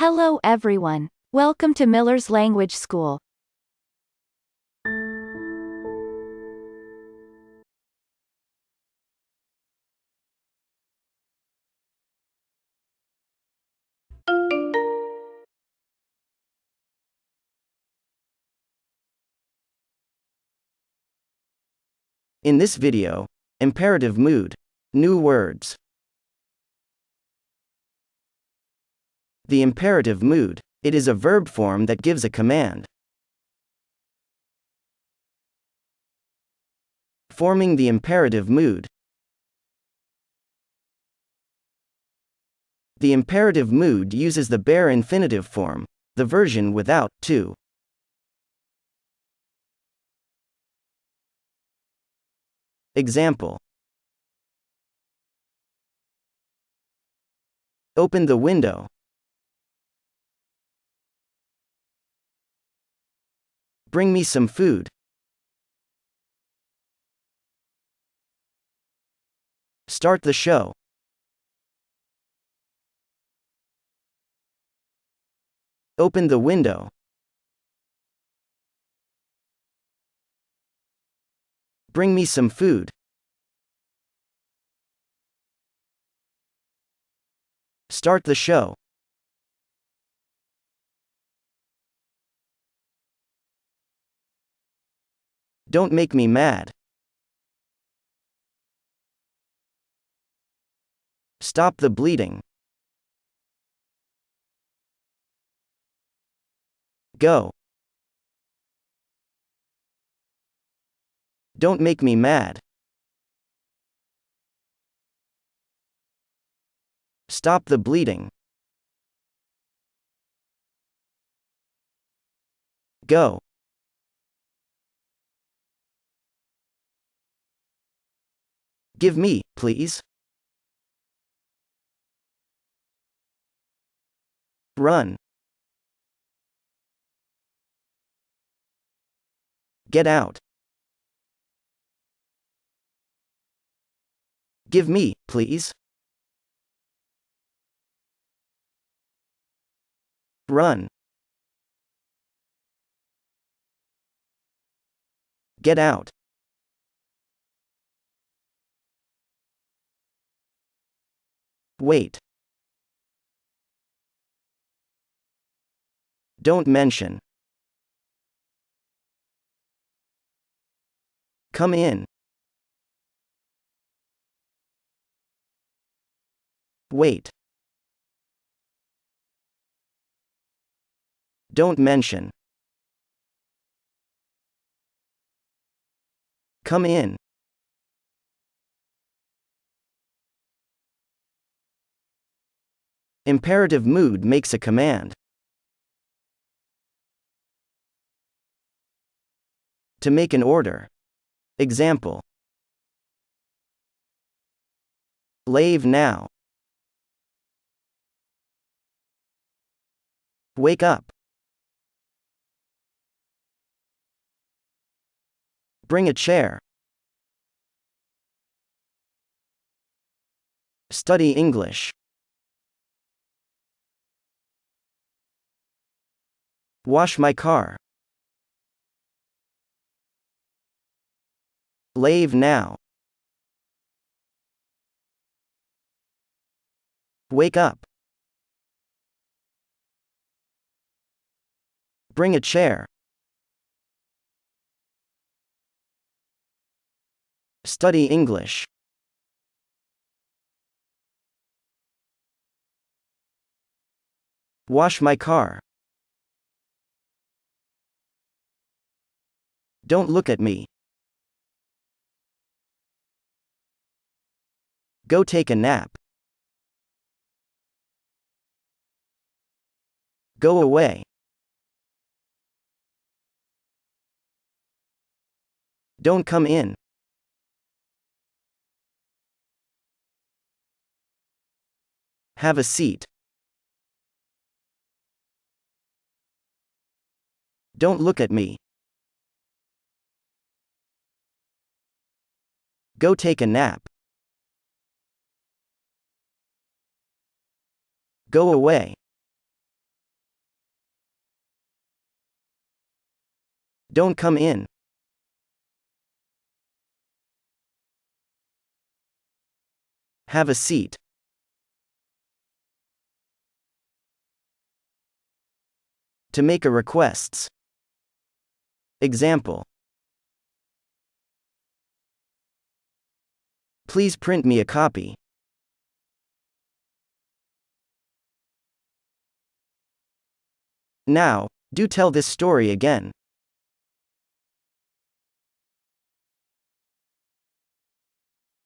Hello everyone. Welcome to Miller's Language School. In this video, imperative mood, new words. The imperative mood, it is a verb form that gives a command. Forming the imperative mood. The imperative mood uses the bare infinitive form, the version without to. Example. Open the window. Bring me some food. Start the show. Open the window. Bring me some food. Start the show. Don't make me mad. Stop the bleeding. Go. Don't make me mad. Stop the bleeding. Go. Give me, please. Run. Get out. Give me, please. Run. Get out. Wait. Don't mention. Come in. Wait. Don't mention. Come in. Imperative mood makes a command. To make an order. Example. Leave now. Wake up. Bring a chair. Study English. Wash my car. Leave now. Wake up. Bring a chair. Study English. Wash my car. Don't look at me. Go take a nap. Go away. Don't come in. Have a seat. Don't look at me. Go take a nap. Go away. Don't come in. Have a seat. To make a requests. Example. Please print me a copy. Now, do tell this story again.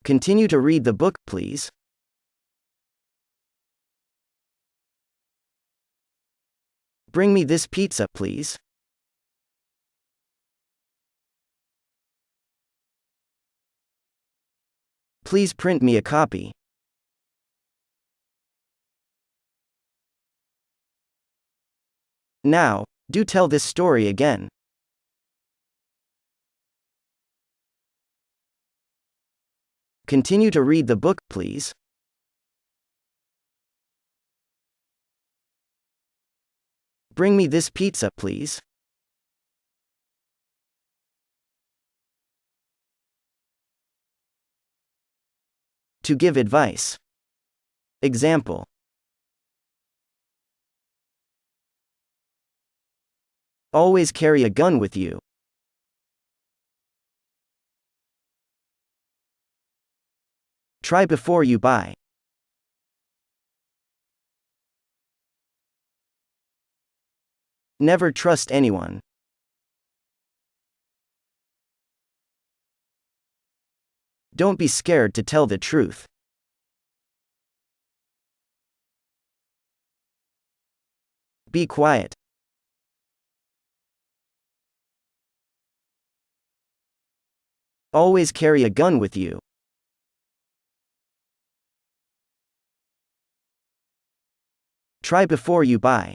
Continue to read the book, please. Bring me this pizza, please. Please print me a copy. Now, do tell this story again. Continue to read the book, please. Bring me this pizza, please. To give advice. Example. Always carry a gun with you. Try before you buy. Never trust anyone. Don't be scared to tell the truth. Be quiet. Always carry a gun with you. Try before you buy.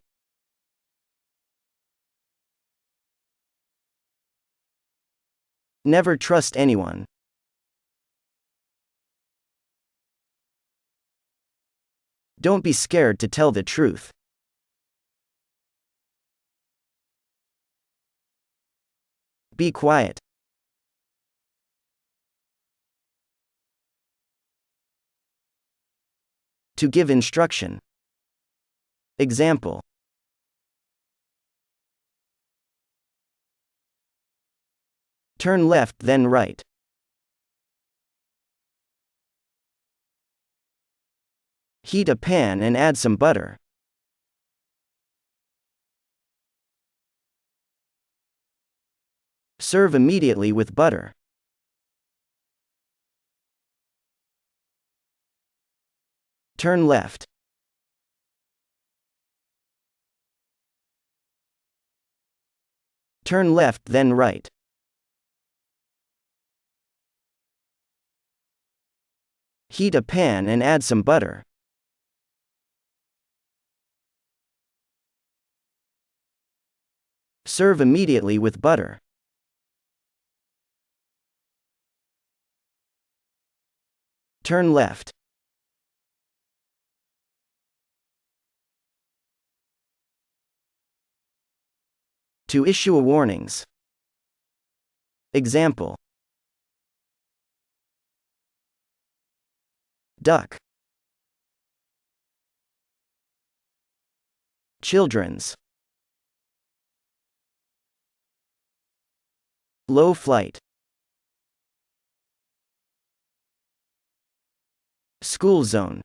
Never trust anyone. Don't be scared to tell the truth. Be quiet. To give instruction. Example. Turn left then right. Heat a pan and add some butter. Serve immediately with butter. Turn left. Turn left then right. Heat a pan and add some butter. Serve immediately with butter. Turn left. To issue a warnings. Example. Duck. Children's. Low flight. School zone.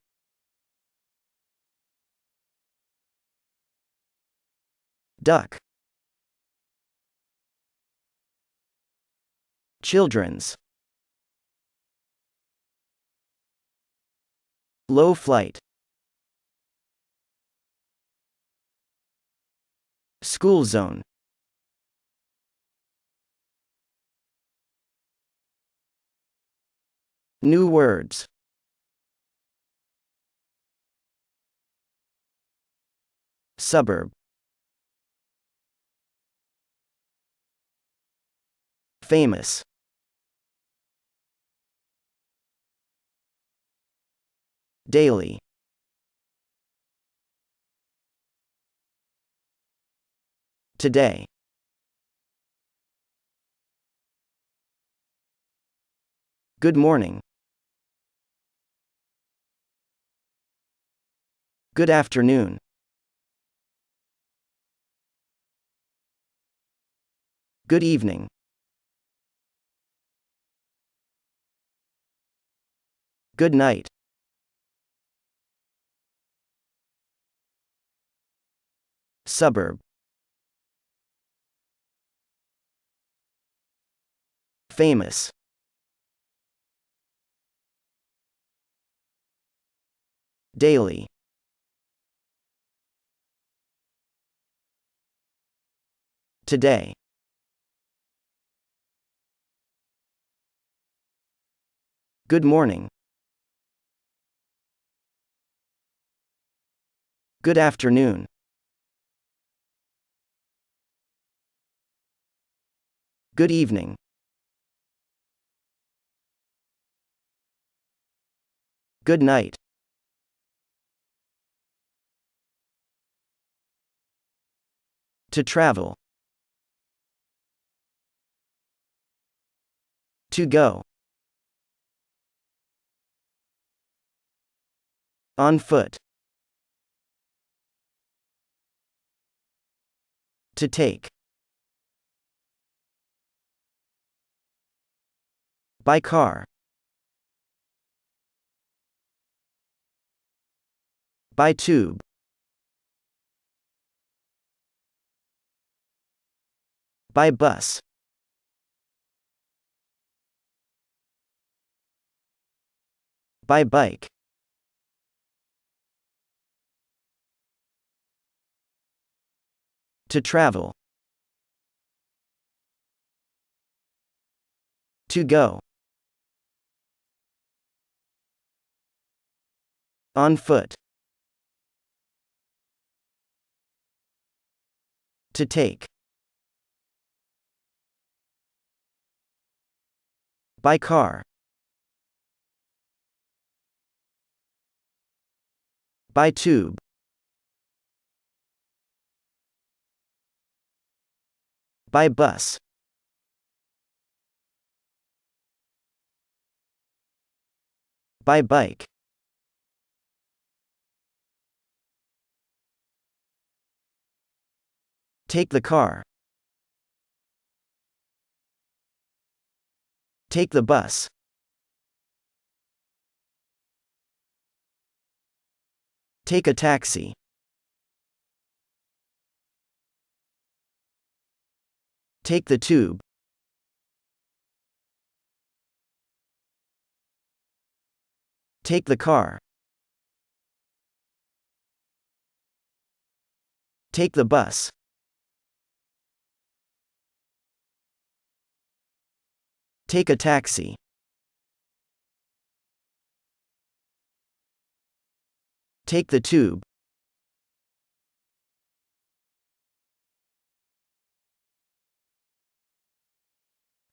Duck. Children's. Low flight. School zone. New words. Suburb. Famous. Daily. Today. Good morning. Good afternoon. Good evening. Good night. Suburb. Famous. Daily. Today. Good morning. Good afternoon. Good evening. Good night. To travel. To go. On foot. To take. By car. By tube. By bus. By bike. To travel. To go. On foot. To take. By car. By tube. By bus. By bike. Take the car. Take the bus. Take a taxi. Take the tube. Take the car. Take the bus. Take a taxi. Take the tube.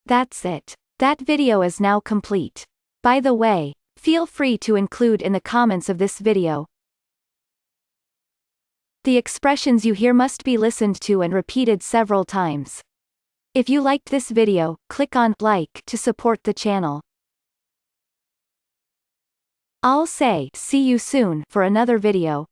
That's it. That video is now complete. By the way, feel free to include in the comments of this video. The expressions you hear must be listened to and repeated several times. If you liked this video, click on like to support the channel. I'll say see you soon for another video.